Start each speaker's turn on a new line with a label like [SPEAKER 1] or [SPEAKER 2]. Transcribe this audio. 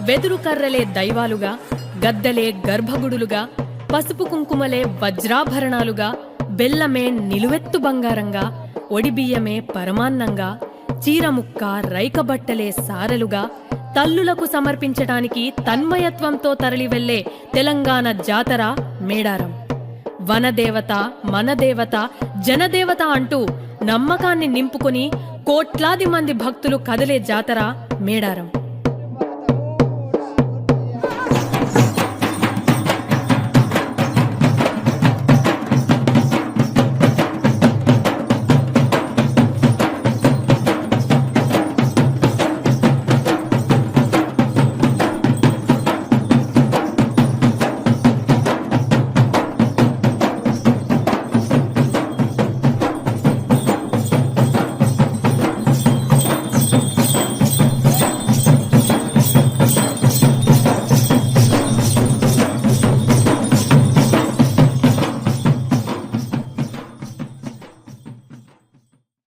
[SPEAKER 1] వెదురు కర్రలే దైవాలుగా, గద్దలే గర్భగుడులుగా, పసుపు కుంకుమలే వజ్రాభరణాలుగా, బెల్లమే నిలువెత్తు బంగారంగా, ఒడిబియ్యమే పరమాన్నంగా, చీరముక్క రైకబట్టలే సారలుగా, తల్లులకు సమర్పించటానికి తన్మయత్వంతో తరలివెళ్లే తెలంగాణ జాతర మేడారం. వనదేవత, మనదేవత, జనదేవత అంటూ నమ్మకాన్ని నింపుకుని కోట్లాది మంది భక్తులు కదిలే జాతర మేడారం.